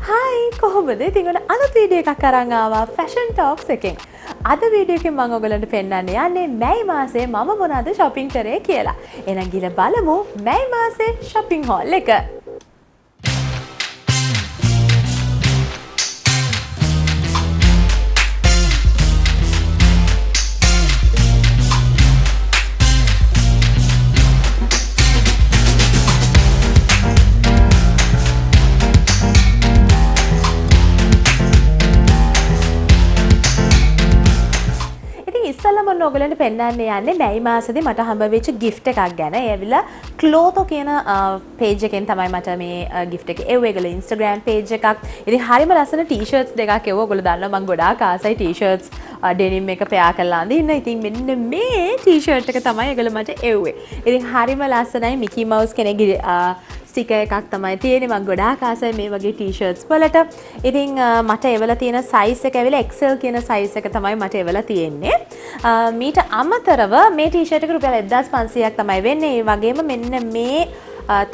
හයි කොහොමද? ඉතින් ඔන්න අලුත් වීඩියෝ එකක් අරන් ආවා ෆැෂන් ටොක්ස් එකෙන්. අද වීඩියෝ එකෙන් මම ඔයගලන්ට පෙන්නන්න යන්නේ මැයි මාසේ මම මොනවද shopping කරේ කියලා. එහෙනම් ගිහලා බලමු මැයි මාසේ shopping haul එක. ඉස්සෙල්ලාම ඔන්න ඔයගලන්ට පෙන්නන්න යන්නේ මැයි මාසෙදී මට හම්බ වෙච්ච gift එකක් ගැන. ඒ ඇවිල්ලා ක්ලෝතෝ කියන page එකෙන් තමයි මට මේ gift එක එව්වේ. ඒගොල්ලෝ Instagram page එකක්. ඉතින් හරිම ලස්සන t-shirts දෙකක් එව්වා. ඔයගොල්ලෝ දන්නවා මම ගොඩාක් ආසයි t-shirts denim එක පෙයා කරලා අඳින්න. ඉතින් මෙන්න මේ t-shirt එක තමයි ඒගොල්ලෝ මට එව්වේ. ඉතින් හරිම ලස්සනයි Mickey Mouse කෙනෙක්ගේ ස්ටිකර් එකක් තමයි තියෙන්නේ. මම ගොඩාක් ආසයි මේ වගේ t-shirts වලට. ඉතින් මට එවලා තියෙන size එක ඇවිල්ලා XL කියන size එක තමයි මට එවලා තියෙන්නේ. මීට අමතරව මේ t-shirt එක රුපියල් 1500ක් තමයි වෙන්නේ. ඒ වගේම මෙන්න මේ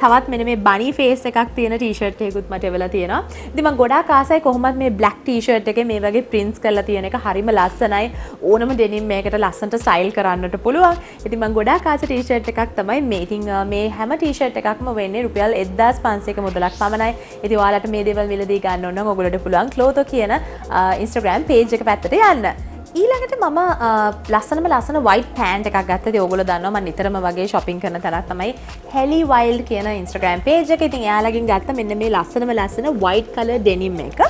තවත් මෙන්න මේ bunny face එකක් තියෙන t-shirt එකකුත් මට එවලා තියෙනවා. ඉතින් මම ගොඩාක් ආසයි කොහොමද මේ black t-shirt එකේ මේ වගේ prints කරලා තියෙන එක හරිම ලස්සනයි. ඕනම denim එකකට ලස්සනට style කරන්නට පුළුවන්. ඉතින් මම ගොඩාක් ආස t-shirt එකක් තමයි මේ. ඉතින් මේ හැම t-shirt එකක්ම වෙන්නේ රුපියල් 1500ක මුදලක් පමණයි. ඉතින් ඔයාලට මේ දේවල් මිලදී ගන්න ඕන නම් ඔයගොල්ලෝට පුළුවන් ක්ලෝතෝ කියන Instagram page එක පැත්තට යන්න. ඊළඟට මම ලස්සන white pant එකක් ගත්තා. ඉතින් ඕගොල්ලෝ දන්නවා මම නිතරම වගේ shopping කරන තැනක් තමයි Helly Wild කියන Instagram page එක. ඉතින් එයාලගෙන් ගත්ත මෙන්න මේ ලස්සන white color denim එක.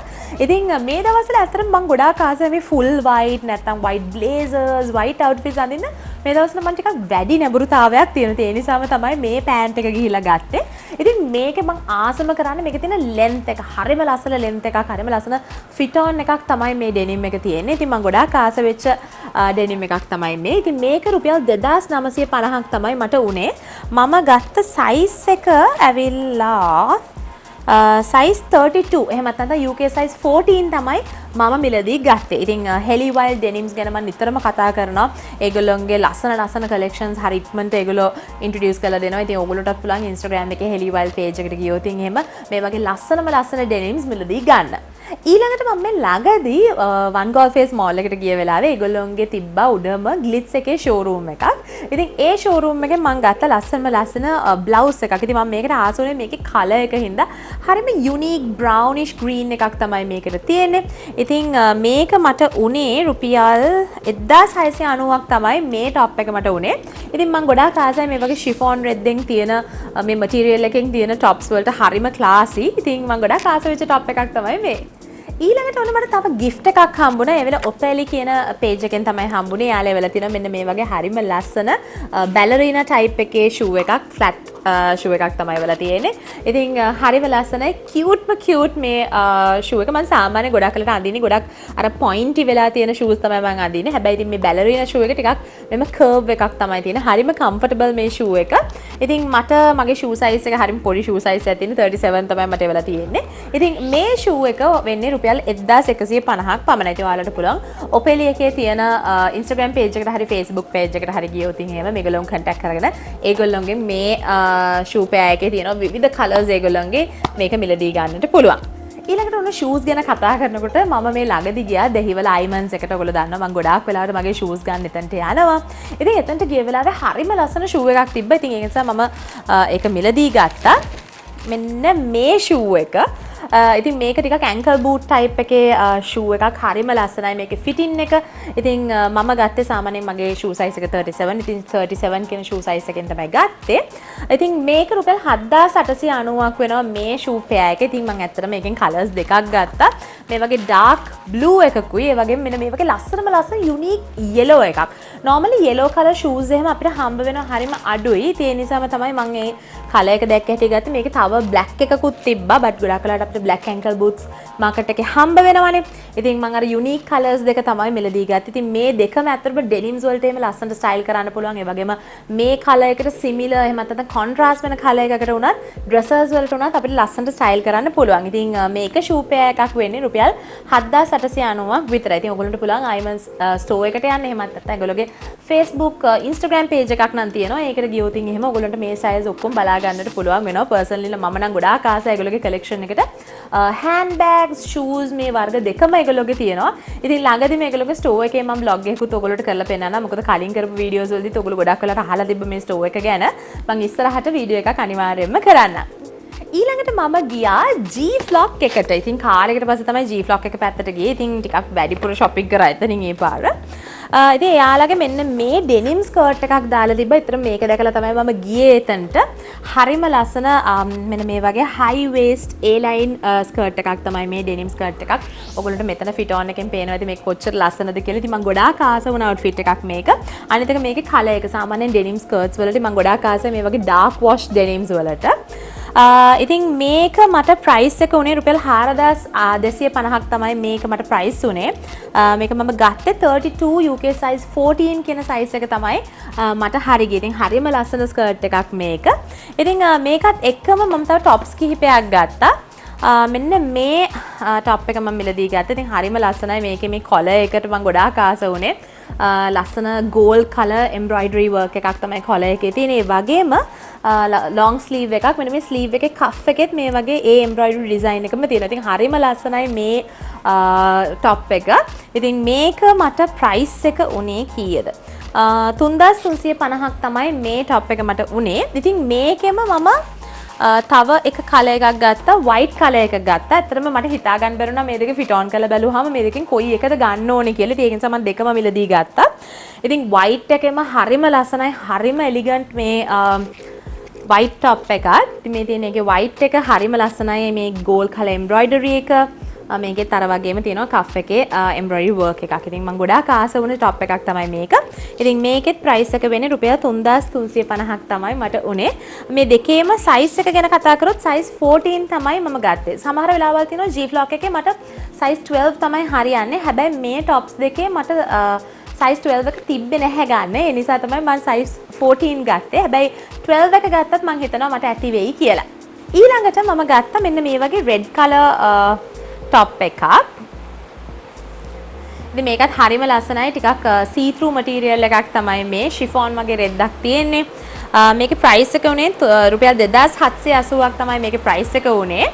ඉතින් මේ දවස්වල ඇත්තටම මම ගොඩාක් ආසයි මේ full white නැත්නම් white blazers, white outfits අඳින්න. මේ දවස්වල මම ටිකක් වැඩි නැඹුරුතාවයක් තියෙන. ඒ නිසාම තමයි මේ pant එක ගිහිල්ලා ගත්තේ. ඉතින් මේකේ මම ආසම කරන්නේ මේකේ තියෙන length එක. හරිම ලස්සන length එකක්, හරිම ලස්සන fit on එකක් තමයි මේ denim එක තියෙන්නේ. ඉතින් මම ගොඩාක් වෙච්ච denim එකක් තමයි මේ. ඉතින් මේක රුපියල් 2950ක් තමයි මට උනේ. මම ගත්ත size එක ඇවිල්ලා size 32. එහෙමත් නැත්නම් UK size 14 තමයි මම මිලදී ගත්තේ. ඉතින් Helly Wild denims ගැන මම නිතරම කතා කරනවා. ඒගොල්ලොන්ගේ ලස්සන collections හරි ඉක්මනට ඒගොල්ලෝ introduce කරලා දෙනවා. ඉතින් ඕගොල්ලෝටත් පුළුවන් Instagram එකේ Helly Wild page එකට ගියොත් එහෙම මේ වගේ ලස්සන denims මිලදී ගන්න. ඊළඟට මම මේ ළඟදී One Gold Face Mall එකට ගිය වෙලාවේ ඒගොල්ලොන්ගේ තිබ්බා උඩම Glitz එකේ showroom එකක්. ඉතින් ඒ showroom එකෙන් මම ගත්ත ලස්සන blouse එකක්. ඉතින් මම මේකට ආසුනේ මේකේ color එක හින්දා හරිම unique brownish green එකක් තමයි මේකට තියෙන්නේ. ඉතින් මේක මට උනේ රුපියල් 1690ක් තමයි මේ top එක මට උනේ. ඉතින් මම ගොඩාක් ආසයි මේ වගේ chiffon රෙද්දෙන් තියෙන මේ material එකෙන් තියෙන tops වලට හරිම classy. ඉතින් මම ගොඩාක් ආස වෙච්ච top එකක් තමයි මේ. ඊළඟට ඔන්න මට තව gift එකක් හම්බුණා. ඒ වෙලාව ඔපෙලි කියන page එකෙන් තමයි හම්බුනේ. යාළුවා වෙලා තියෙනවා මෙන්න මේ වගේ හරිම ලස්සන ballerina type එකේ shoe එකක්, flat shoe එකක් තමයි වෙලා තියෙන්නේ. ඉතින් හරිම ලස්සනයි, cute මේ shoe එක. මම සාමාන්‍ය ගොඩක් කලට අඳින්නේ ගොඩක් අර pointy වෙලා තියෙන shoes තමයි මම අඳින්නේ. හැබැයි ඉතින් මේ ballerina shoe එක ටිකක් මෙම curve එකක් තමයි තියෙන්නේ. හරිම comfortable මේ shoe එක. ඉතින් මට මගේ shoe size එක හරිම පොඩි shoe size එකක් තියෙන්නේ. 37 තමයි මට වෙලා තියෙන්නේ. ඉතින් මේ shoe එක වෙන්නේ රුපියල් 1150ක් පමණයි. ඉතින් ඔයාලට පුළුවන් ඔපෙලි එකේ තියෙන Instagram page එකට හරි Facebook page එකට හරි ගියොත් එහෙම මේගොල්ලොන් contact කරගෙන ඒගොල්ලොන්ගේ මේ shoe pair එකේ තියෙන විවිධ colors ඒගොල්ලොන්ගේ මේක මිලදී ගන්නට පුළුවන්. ඊළඟට ඔන්න shoes ගැන කතා කරනකොට මම මේ ළඟදී ගියා දෙහිවල අයිමන්ස් එකට. ඔයගොල්ලෝ දන්නවා මම ගොඩාක් වෙලාවට මගේ shoes ගන්න එතනට යනවා. ඉතින් එතනට ගිය වෙලාවේ හරිම ලස්සන shoe එකක් තිබ්බා. ඉතින් ඒ නිසා මම ඒක මිලදී ගත්තා. මෙන්න මේ shoe එක. ඉතින් මේක ටිකක් ankle boot type එකේ shoe එකක්. හරිම ලස්සනයි මේකේ fitting එක. ඉතින් මම ගත්තේ සාමාන්‍යයෙන් මගේ shoe size එක 37. ඉතින් 37 කියන shoe size එකෙන් තමයි ගත්තේ. ඉතින් මේක රුපියල් 7890ක් වෙනවා මේ shoe pair එක. ඉතින් මම ඇත්තටම මේකෙන් colors දෙකක් ගත්තා. මේ වගේ dark blue එකකුයි ඒ වගේම මෙන්න මේ වගේ ලස්සන unique yellow එකක්. normally yellow color shoes එහෙම අපිට හම්බ වෙනවා හරිම අඩුයි. ඒ නිසාම තමයි මම මේ color එක දැක්ක හැටි ගත්තේ. මේකේ තව black එකකුත් තිබ්බා. but ගොඩක් වෙලාවට අපිට black ankle boots market එකේ හම්බ වෙනවනේ. ඉතින් මම අර unique colors දෙක තමයි මෙලදී ගත්තේ. ඉතින් මේ දෙකම ඇත්තටම denims වලට එහෙම ලස්සනට style කරන්න පුළුවන්. ඒ වගේම මේ color එකට similar එහෙම නැත්නම් contrast වෙන color එකකට උනත් dresses වලට උනත් අපිට ලස්සනට style කරන්න පුළුවන්. ඉතින් මේක shoe pair එකක් වෙන්නේ රුපියල් 7890ක් විතරයි. ඉතින් ඔයගොල්ලන්ට පුළුවන් අයිමන්ස් store එකට යන්න. එහෙමත් නැත්නම් ඒගොල්ලෝගේ Facebook Instagram page එකක් නම් තියෙනවා. ඒකට ගියොත් එහෙම ඔයගොල්ලන්ට මේ size ඔක්කොම බලා ගන්නට පුළුවන් වෙනවා. personally මම නම් ගොඩාක් ආසයි ඒගොල්ලෝගේ collection එකට. hand bags, shoes මේ වර්ග දෙකම ඒගොල්ලෝගේ තියෙනවා. ඉතින් ළඟදී මේගොල්ලෝගේ store එකේ මම vlog එකකුත් ඔයගොල්ලෝට කරලා පෙන්නනවා. මොකද කලින් කරපු videos වලදීත් ඔයගොල්ලෝ ගොඩක් වෙලාවට අහලා තිබ්බ මේ store එක ගැන. මම ඉස්සරහට video එකක් අනිවාර්යයෙන්ම කරන්න. ඊළඟට මම ගියා G Flock එකට. ඉතින් කාලයකට පස්සේ තමයි G Flock එක පැත්තට ගියේ. ඉතින් ටිකක් වැඩිපුර shopping කරා එතනින් ඒ පාර. ඉතින් එයාලගේ මෙන්න මේ denim skirt එකක් දාලා තිබ්බා. ඒතර මේක දැකලා තමයි මම ගියේ එතනට. හරිම ලස්සන මෙන්න මේ වගේ high waist A-line skirt එකක් තමයි මේ denim skirt එකක්. ඔයගොල්ලන්ට මෙතන fit on එකෙන් පේනවා ඉතින් මේක කොච්චර ලස්සනද කියලා. ඉතින් මම ගොඩාක් ආස වුණ outfit එකක් මේක. අනිත් එක මේකේ colour එක සාමාන්‍යයෙන් denim skirts වලට මම ගොඩාක් ආසයි මේ වගේ dark wash denims වලට. ඉතින් මේක මට ප්‍රයිස් එක උනේ රුපියල් 4250ක් තමයි මේක මට ප්‍රයිස් උනේ. මේක මම ගත්තේ 32 UK size 14 කියන size එක තමයි මට හරි ගියේ. ඉතින් හරිම ලස්සන ස්කර්ට් එකක් මේක. ඉතින් මේකත් එක්කම මම තව টොප්ස් කිහිපයක් ගත්තා. මෙන්න මේ টොප් එක මම මිලදී ගත්තා. ඉතින් හරිම ලස්සනයි මේකේ මේ කොලර් එකට මම ගොඩාක් ආස වුණේ. ලස්සන gold color embroidery work එකක් තමයි කොලර් එකේ තියෙන්නේ. ඒ වගේම long sleeve එකක්. මෙන්න මේ sleeve එකේ cuff එකෙත් මේ වගේ ඒ embroidery design එකම තියෙනවා. ඉතින් හරිම ලස්සනයි මේ top එක. ඉතින් මේක මට price එක උනේ කීයද? 3350ක් තමයි මේ top එක මට උනේ. ඉතින් මේකෙම මම තව එක කලර් එකක් ගත්තා, white කලර් එකක් ගත්තා. ඇත්තටම මට හිතා ගන්න බැරුණා මේ දෙක fit on කරලා බැලුවාම මේ දෙකෙන් කොයි එකද ගන්න ඕනේ කියලා. ඒක නිසා මම දෙකම මිලදී ගත්තා. ඉතින් white එකෙම හරිම ලස්සනයි, හරිම elegant මේ white top එකක්. ඉතින් මේ තියෙන එකේ white එක හරිම ලස්සනයි. මේ gold color embroidery එක මේකෙත් අර වගේම තියෙනවා cuff එකේ embroidery work එකක්. ඉතින් මම ගොඩාක් ආස වුණ top එකක් තමයි මේක. ඉතින් මේකෙත් price එක වෙන්නේ රුපියල් 3350ක් තමයි මට උනේ. මේ දෙකේම size එක ගැන කතා කරොත් size 14 තමයි මම ගත්තේ. සමහර වෙලාවල් තියෙනවා G Flock එකේ මට size 12 තමයි හරියන්නේ. හැබැයි මේ tops දෙකේ මට size 12 එක තිබ්බේ නැහැ ගන්න. ඒ නිසා තමයි මම size 14 ගත්තේ. හැබැයි 12 එක ගත්තත් මම හිතනවා මට ඇති වෙයි කියලා. ඊළඟට මම ගත්තා මෙන්න මේ වගේ red color top එකක්. ඉතින් මේකත් හරිම ලස්සනයි. ටිකක් see through material එකක් තමයි මේ. chiffon වගේ රෙද්දක් තියෙන්නේ. මේකේ price එක උනේ රුපියල් 2780ක් තමයි මේකේ price එක උනේ.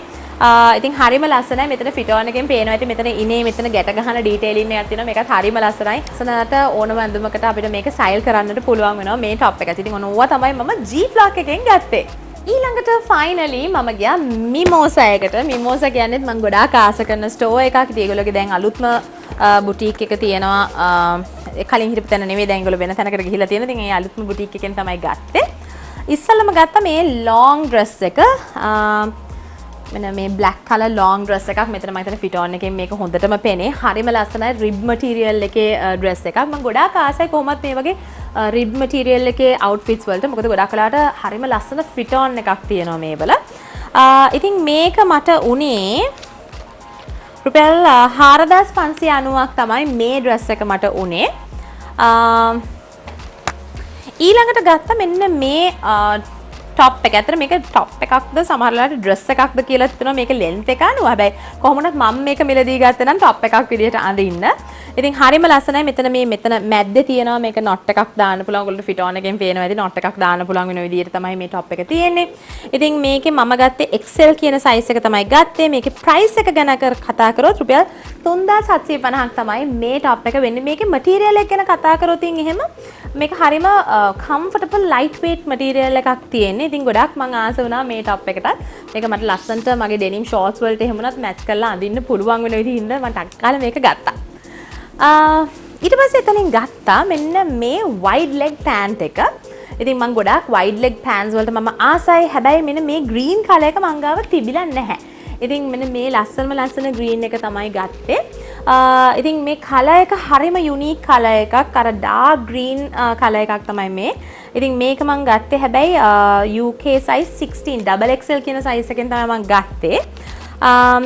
ඉතින් හරිම ලස්සනයි. මෙතන fit on එකෙන් පේනවා. ඉතින් මෙතන ඉනේ මෙතන ගැට ගහන detailing එකක් තියෙනවා. මේකත් හරිම ලස්සනයි. ලස්සනට ඕනම ඇඳුමකට අපිට මේක style කරන්නට පුළුවන් වෙනවා මේ top එකත්. ඉතින් ඕවා තමයි මම G Flock එකෙන් ගත්තේ. ඊළඟට finally මම ගියා Mimosa එකට. Mimosa කියන්නේ මම ගොඩාක් ආස කරන store එකක්. ඉතින් ඒගොල්ලෝගේ දැන් අලුත්ම boutique එක තියෙනවා. කලින් හිටපු තැන නෙවෙයි දැන් ඒගොල්ලෝ වෙන තැනකට ගිහිල්ලා තියෙනවා. ඉතින් ඒ අලුත්ම boutique එකෙන් තමයි ගත්තේ. ඉස්සෙල්ලම ගත්තා මේ long dress එක. මෙන්න මේ black color long dress එකක්. මෙතන මම හිතන්නේ fit on එකෙන් මේක හොඳටම පේන්නේ. හරිම ලස්සනයි rib material එකේ dress එකක්. මම ගොඩාක් ආසයි කොහොමත් මේ වගේ rib material එකේ outfits වලට. මොකද ගොඩක් වෙලාවට හරිම ලස්සන fit on එකක් තියෙනවා මේවල. ඉතින් මේක මට උනේ රුපියල් 4590ක් තමයි මේ dress එක මට උනේ. ඊළඟට ගත්තා මෙන්න මේ top එක. ඇත්තට මේක top එකක්ද සමහරලාට dress එකක්ද කියලා හිතනවා මේක length එක අනුව. හැබැයි කොහොමුණත් මම මේක මිලදී ගත්තේ නම් top එකක් විදියට අඳින්න. ඉතින් හරිම ලස්සනයි. මෙතන මැද්දේ තියෙනවා මේක knot එකක් දාන්න පුළුවන්. ඔයගොල්ලෝ fit on එකෙන් පේනවා ඇති knot එකක් දාන්න පුළුවන් වෙන විදියට තමයි මේ top එක තියෙන්නේ. ඉතින් මේකේ මම ගත්තේ XL කියන size එක තමයි ගත්තේ. මේකේ price එක ගැන කතා කරොත් රුපියල් 3750ක් තමයි මේ top එක වෙන්නේ. මේකේ material එක ගැන කතා කරොත් එහෙම මේක හරිම comfortable lightweight material එකක් තියෙන්නේ. ඉතින් ගොඩක් මම ආස වුණා මේ top එකට. මේක මට ලස්සනට මගේ denim shorts වලට එහෙම උනත් match කරලා අඳින්න පුළුවන් වෙන විදිහින්ද මම ටක් කාලා මේක ගත්තා. ඊට පස්සේ එතනින් ගත්තා මෙන්න මේ wide leg pant එක. ඉතින් මම ගොඩක් wide leg pants වලට මම ආසයි. හැබැයි මෙන්න මේ green color එක මං ගාව තිබිලා නැහැ. ඉතින් මෙන්න මේ ලස්සන green එක තමයි ගත්තේ. ඉතින් මේ color එක හරිම unique color එකක්. අර dark green color එකක් තමයි මේ. ඉතින් මේක මම ගත්තේ හැබැයි UK size 16 double XL කියන size එකෙන් තමයි මම ගත්තේ.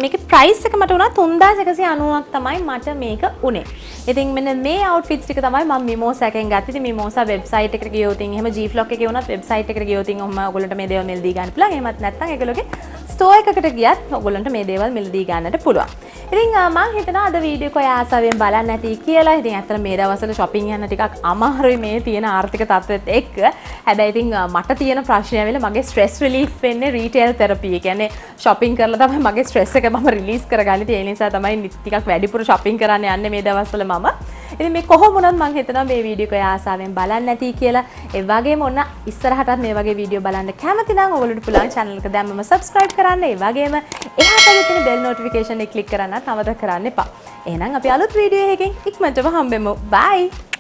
මේකේ price එක මට උනා 3190ක් තමයි මට මේක උනේ. ඉතින් මෙන්න මේ outfits ටික තමයි මම Mimosa එකෙන් ගත්තේ. ඉතින් Mimosa website එකට ගියොත් එහෙම G Flock එකේ වුණත් website එකට ගියොත් ඔහම ඔයගොල්ලන්ට මේ දේවල් මිලදී ගන්න පුළුවන්. එහෙමත් නැත්නම් ඒගොල්ලෝගේ store එකකට ගියත් ඔයගොල්ලන්ට මේ දේවල් මිලදී ගන්නට පුළුවන්. ඉතින් මම හිතනවා අද වීඩියෝ එක ඔය ආසාවෙන් බලන්න ඇති කියලා. ඉතින් ඇත්තට මේ දවස්වල shopping යන්න ටිකක් අමාරුයි මේ තියෙන ආර්ථික තත්ත්වෙත් එක්ක. හැබැයි ඉතින් මට තියෙන ප්‍රශ්නය වෙලා මගේ stress relief වෙන්නේ retail therapy. ඒ කියන්නේ shopping කරලා තමයි මගේ stress එක මම release කරගන්නේ. ඒ නිසා තමයි ටිකක් වැඩිපුර shopping කරන්න යන්නේ මේ දවස්වල මම. ඉතින් මේ කොහොම වුණත් මම හිතනවා මේ වීඩියෝ එක ඔය ආසාවෙන් බලන්න ඇති කියලා. ඒ වගේම ඔන්න ඉස්සරහටත් මේ වගේ වීඩියෝ බලන්න කැමති නම් ඔයගොල්ලෝට පුළුවන් channel එක දැම්මම subscribe කරන්න. ඒ වගේම එහා පැත්තේ තියෙන bell notification එක click කරන්නත් අමතක කරන්න එපා. එහෙනම් අපි අලුත් වීඩියෝ එකකින් ඉක්මනටම හම්බෙමු. bye.